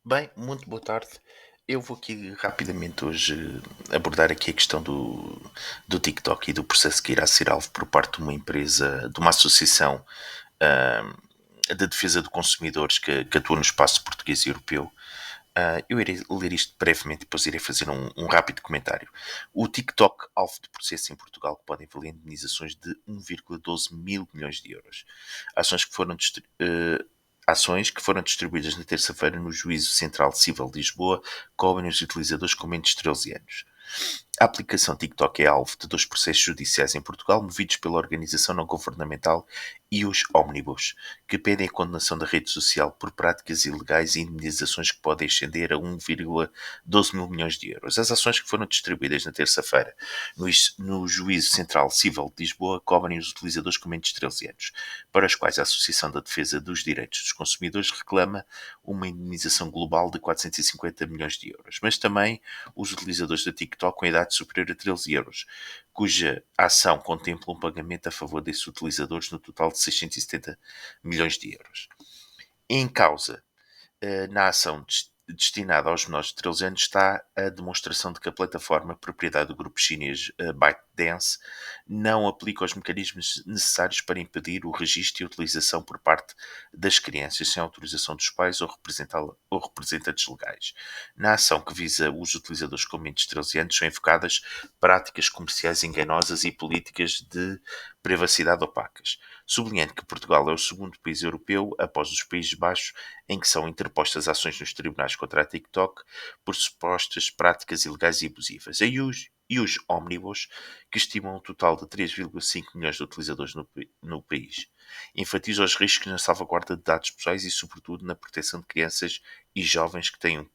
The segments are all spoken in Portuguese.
Bem, muito boa tarde. Eu vou aqui rapidamente hoje abordar aqui a questão do TikTok e do processo que irá ser alvo por parte de uma empresa, de uma associação de defesa de consumidores que atua no espaço português e europeu. Eu irei ler isto brevemente e depois irei fazer um rápido comentário. O TikTok, alvo de processo em Portugal, que podem valer indenizações de 1,12 mil milhões de euros. Ações que foram ações que foram distribuídas na terça-feira no Juízo Central Civil de Lisboa cobrem os utilizadores com menos de 13 anos. A aplicação TikTok é alvo de dois processos judiciais em Portugal, movidos pela organização não governamental e os Omnibus, que pedem a condenação da rede social por práticas ilegais e indemnizações que podem ascender a 1,12 mil milhões de euros. As ações que foram distribuídas na terça-feira no Juízo Central Civil de Lisboa cobrem os utilizadores com menos de 13 anos, para os quais a Associação da Defesa dos Direitos dos Consumidores reclama uma indemnização global de 450 milhões de euros, mas também os utilizadores da TikTok com idade superior a 13 euros, cuja ação contempla um pagamento a favor desses utilizadores no total de 670 milhões de euros. Em causa, na ação destinada aos menores de 13 anos está a demonstração de que a plataforma, propriedade do grupo chinês ByteDance, não aplica os mecanismos necessários para impedir o registro e a utilização por parte das crianças sem autorização dos pais ou representantes legais. Na ação que visa os utilizadores com menos de 13 anos são enfocadas práticas comerciais enganosas e políticas de privacidade opacas, sublinhando que Portugal é o segundo país europeu, após os Países Baixos, em que são interpostas ações nos tribunais contra a TikTok por supostas práticas ilegais e abusivas. E os Omnibus, que estimam um total de 3,5 milhões de utilizadores no país. Enfatizam os riscos na salvaguarda de dados pessoais e, sobretudo, na proteção de crianças e jovens que têm um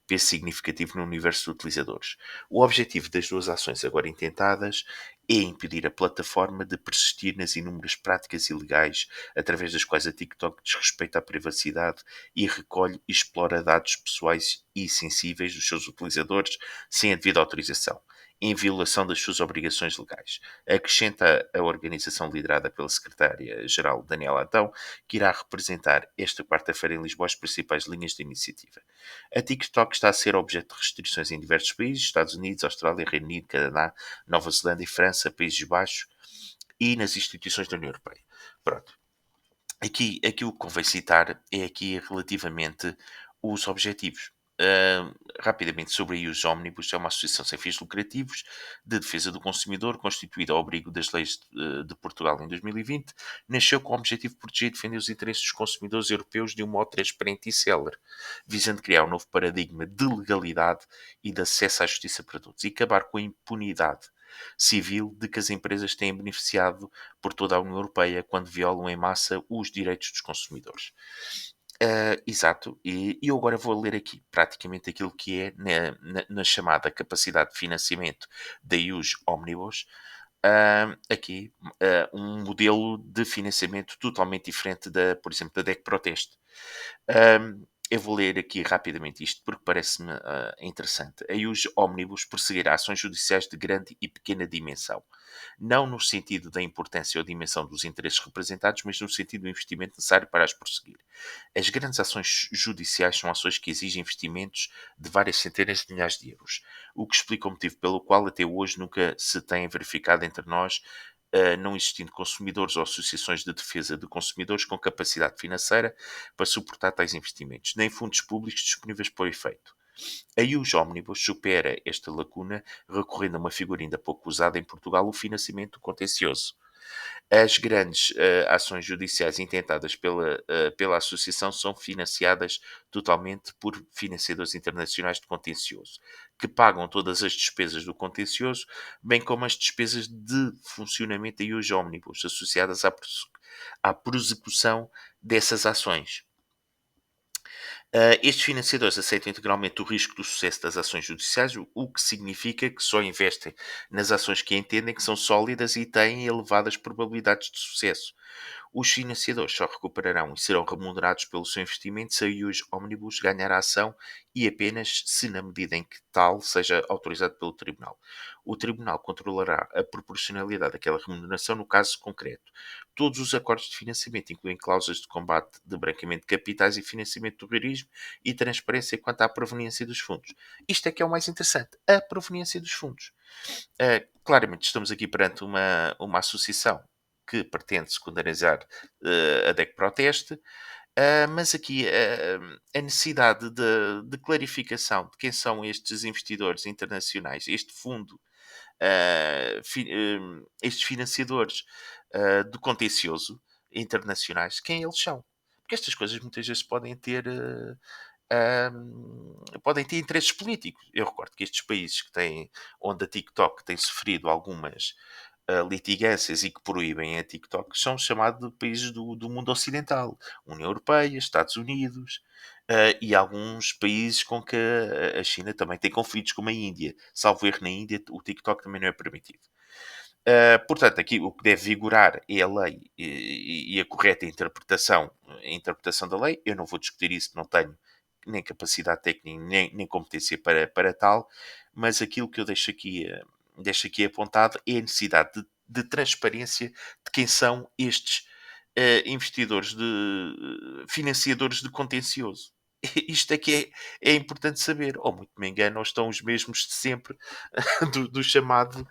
peso significativo no universo de utilizadores. O objetivo das duas ações agora intentadas é impedir a plataforma de persistir nas inúmeras práticas ilegais através das quais a TikTok desrespeita a privacidade e recolhe e explora dados pessoais e sensíveis dos seus utilizadores sem a devida autorização, em violação das suas obrigações legais. Acrescenta a organização liderada pela secretária-geral Daniela Adão, que irá representar esta quarta-feira em Lisboa as principais linhas da iniciativa. A TikTok está a ser objeto de restrições em diversos países: Estados Unidos, Austrália, Reino Unido, Canadá, Nova Zelândia e França, Países Baixos e nas instituições da União Europeia. Pronto. Aqui o que convém citar é aqui relativamente os objetivos. Rapidamente sobre a IUS Omnibus, é uma associação sem fins lucrativos de defesa do consumidor, constituída ao abrigo das leis de Portugal em 2020, nasceu com o objetivo de proteger e defender os interesses dos consumidores europeus de um modo transparente e célere, visando criar um novo paradigma de legalidade e de acesso à justiça para todos, e acabar com a impunidade civil de que as empresas têm beneficiado por toda a União Europeia quando violam em massa os direitos dos consumidores. Exato, e eu agora vou ler aqui praticamente aquilo que é na chamada capacidade de financiamento da IUS Omnibus. Aqui um modelo de financiamento totalmente diferente da, por exemplo, da DEC Proteste. Eu vou ler aqui rapidamente isto porque parece-me interessante. A IUS Omnibus perseguirá ações judiciais de grande e pequena dimensão, não no sentido da importância ou dimensão dos interesses representados, mas no sentido do investimento necessário para as prosseguir. As grandes ações judiciais são ações que exigem investimentos de várias centenas de milhares de euros, o que explica o motivo pelo qual até hoje nunca se tem verificado entre nós, não existindo consumidores ou associações de defesa de consumidores com capacidade financeira para suportar tais investimentos, nem fundos públicos disponíveis para o efeito. A IUS Omnibus supera esta lacuna, recorrendo a uma figura ainda pouco usada em Portugal, o financiamento contencioso. As grandes ações judiciais intentadas pela associação são financiadas totalmente por financiadores internacionais de contencioso, que pagam todas as despesas do contencioso, bem como as despesas de funcionamento e os ómnibus associadas à prosecução dessas ações. Estes financiadores aceitam integralmente o risco do sucesso das ações judiciais, o que significa que só investem nas ações que entendem que são sólidas e têm elevadas probabilidades de sucesso. Os financiadores só recuperarão e serão remunerados pelo seu investimento se a US Omnibus ganhar a ação e apenas se na medida em que tal seja autorizado pelo Tribunal. O Tribunal controlará a proporcionalidade daquela remuneração no caso concreto. todos os acordos de financiamento, incluem cláusulas de combate de branqueamento de capitais e financiamento do terrorismo e transparência quanto à proveniência dos fundos. Isto é que é o mais interessante, a proveniência dos fundos. Claramente estamos aqui perante uma associação que pretende secundarizar a DEC Proteste, mas aqui a necessidade de clarificação de quem são estes investidores internacionais, este fundo, estes financiadores do contencioso internacionais, quem eles são. Porque estas coisas muitas vezes podem ter interesses políticos. Eu recordo que estes países onde a TikTok tem sofrido algumas litigâncias e que proíbem a TikTok são chamados de países do mundo ocidental. União Europeia, Estados Unidos e alguns países com que a China também tem conflitos, como a Índia. Salvo erro, na Índia o TikTok também não é permitido. Portanto, aqui o que deve vigorar é a lei e a correta interpretação da lei. Eu não vou discutir isso, não tenho nem capacidade técnica, nem competência para tal, mas aquilo que eu deixo aqui apontado é a necessidade de transparência de quem são estes investidores, financiadores de contencioso. Isto é que é importante saber. Ou muito me engano, ou estão os mesmos de sempre do chamado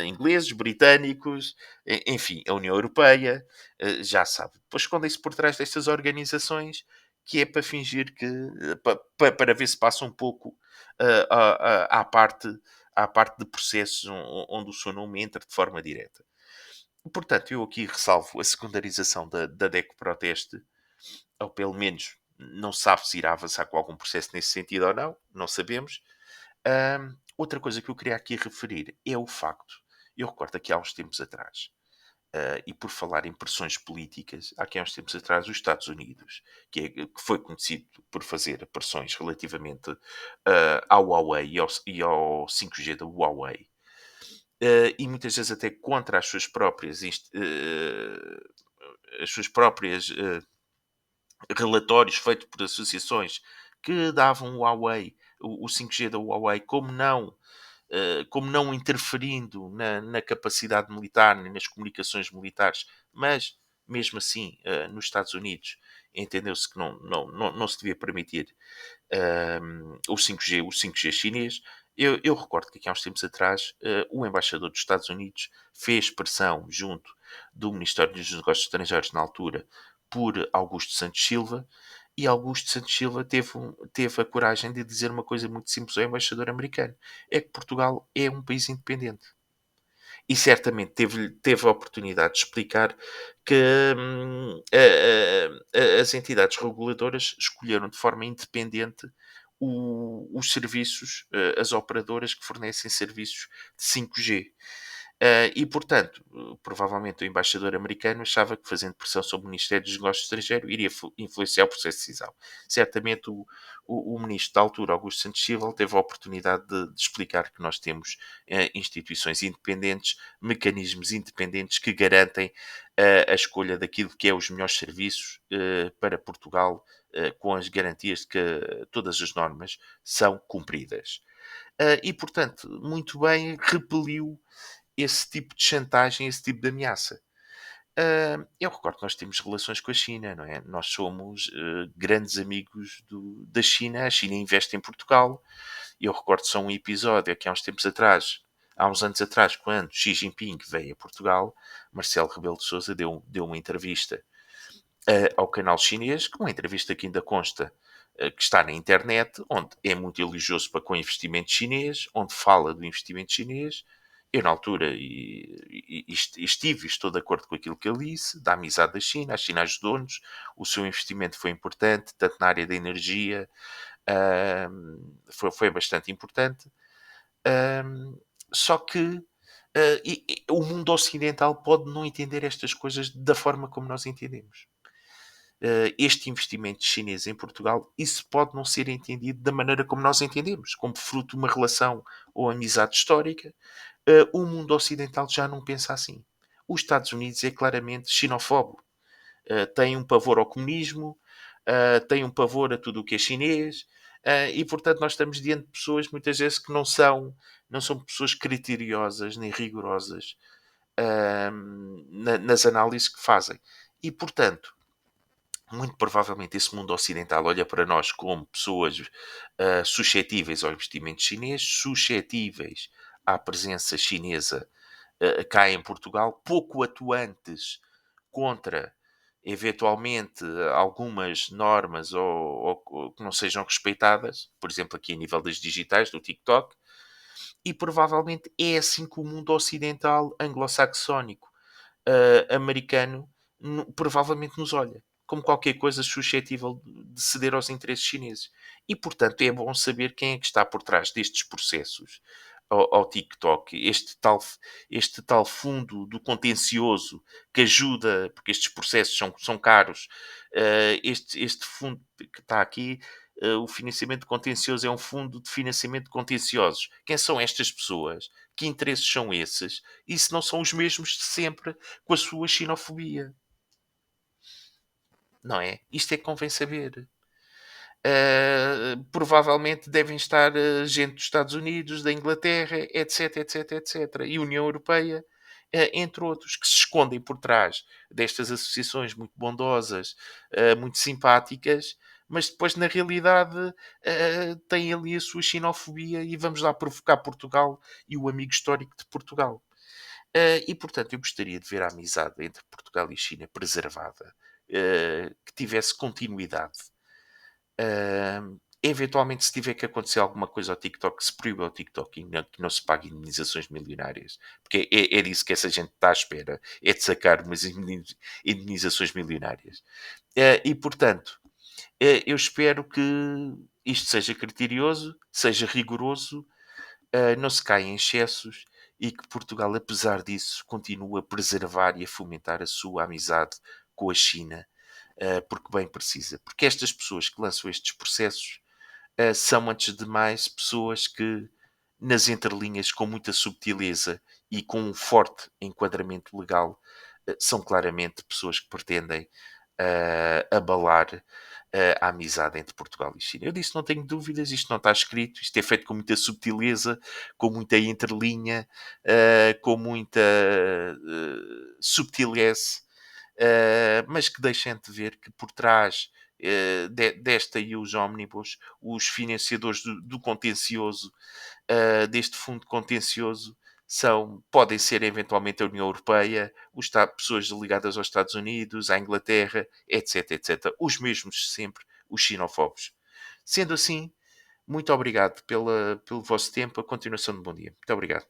ingleses, britânicos, enfim, a União Europeia, já sabe. Depois escondem-se por trás destas organizações que é para fingir que, para ver se passa um pouco à parte de processos onde o seu nome entra de forma direta. Portanto, eu aqui ressalvo a secundarização da DECO Proteste, ou pelo menos não sabe se irá avançar com algum processo nesse sentido ou não, não sabemos. Outra coisa que eu queria aqui referir é o facto, eu recordo aqui há uns tempos atrás, e por falar em pressões políticas, há aqui há uns tempos atrás os Estados Unidos, que foi conhecido por fazer pressões relativamente ao Huawei e ao 5G da Huawei, e muitas vezes até contra as suas próprias relatórios feitos por associações que davam o Huawei, o 5G da Huawei, como não interferindo na capacidade militar nem nas comunicações militares, mas mesmo assim, nos Estados Unidos, entendeu-se que não se devia permitir o 5G chinês. Eu recordo que aqui há uns tempos atrás o embaixador dos Estados Unidos fez pressão junto do Ministério dos Negócios Estrangeiros na altura por Augusto Santos Silva, e Augusto Santos Silva teve a coragem de dizer uma coisa muito simples ao embaixador americano: é que Portugal é um país independente. E certamente teve a oportunidade de explicar que as entidades reguladoras escolheram de forma independente os serviços, as operadoras que fornecem serviços de 5G. E, portanto, provavelmente o embaixador americano achava que, fazendo pressão sobre o Ministério dos Negócios Estrangeiros, iria influenciar o processo de decisão. Certamente o ministro da altura, Augusto Santos Silva, teve a oportunidade de explicar que nós temos instituições independentes, mecanismos independentes que garantem a escolha daquilo que é os melhores serviços para Portugal, com as garantias de que todas as normas são cumpridas. E, portanto, muito bem, repeliu esse tipo de chantagem, esse tipo de ameaça. Eu recordo que nós temos relações com a China, não é? Nós somos grandes amigos da China. A China investe em Portugal. Eu recordo só um episódio aqui há uns anos atrás, quando Xi Jinping veio a Portugal, Marcelo Rebelo de Sousa deu uma entrevista ao canal chinês, uma entrevista que ainda consta, que está na internet, onde é muito elogioso para com o investimento chinês, onde fala do investimento chinês. Eu, na altura, estou de acordo com aquilo que ele disse, da amizade da China. A China ajudou-nos, o seu investimento foi importante, tanto na área da energia, foi bastante importante. Só que o mundo ocidental pode não entender estas coisas da forma como nós entendemos. Este investimento chinês em Portugal, isso pode não ser entendido da maneira como nós entendemos, como fruto de uma relação ou amizade histórica. O mundo ocidental já não pensa assim. Os Estados Unidos é claramente xenofóbico. Tem um pavor ao comunismo, tem um pavor a tudo o que é chinês, e portanto nós estamos diante de pessoas muitas vezes que não são pessoas criteriosas nem rigorosas nas análises que fazem. E, portanto, muito provavelmente esse mundo ocidental olha para nós como pessoas suscetíveis ao investimento chinês, suscetíveis à presença chinesa cá em Portugal, pouco atuantes contra eventualmente algumas normas ou que não sejam respeitadas, por exemplo, aqui a nível das digitais, do TikTok, e provavelmente é assim que o mundo ocidental anglo-saxónico americano provavelmente nos olha como qualquer coisa suscetível de ceder aos interesses chineses. E, portanto, é bom saber quem é que está por trás destes processos ao TikTok, este tal fundo do contencioso que ajuda, porque estes processos são caros, este fundo que está aqui, o financiamento contencioso é um fundo de financiamento de contenciosos. Quem são estas pessoas? Que interesses são esses? E se não são os mesmos de sempre com a sua xenofobia? Não é? Isto é que convém saber. Provavelmente devem estar gente dos Estados Unidos, da Inglaterra, etc, etc, etc. E União Europeia, entre outros, que se escondem por trás destas associações muito bondosas, muito simpáticas, mas depois, na realidade, têm ali a sua xenofobia e vamos lá provocar Portugal e o amigo histórico de Portugal. E, portanto, eu gostaria de ver a amizade entre Portugal e China preservada, que tivesse continuidade. Eventualmente, se tiver que acontecer alguma coisa ao TikTok, se proíba o TikTok e que não se pague indenizações milionárias, porque é disso que essa gente está à espera, é de sacar umas indenizações milionárias. E, portanto, eu espero que isto seja criterioso, seja rigoroso, não se caia em excessos e que Portugal, apesar disso, continue a preservar e a fomentar a sua amizade com a China, porque bem precisa. Porque estas pessoas que lançam estes processos são, antes de mais, pessoas que, nas entrelinhas, com muita subtileza e com um forte enquadramento legal, são claramente pessoas que pretendem abalar a amizade entre Portugal e China. Eu disse, não tenho dúvidas, isto não está escrito, isto é feito com muita subtileza, com muita entrelinha, com muita subtileza, mas que deixem de ver que por trás desta e os ómnibus, os financiadores do contencioso, deste fundo contencioso, podem ser eventualmente a União Europeia, pessoas ligadas aos Estados Unidos, à Inglaterra, etc, etc. Os mesmos de sempre, os xenofobos. Sendo assim, muito obrigado pelo vosso tempo, a continuação de bom dia. Muito obrigado.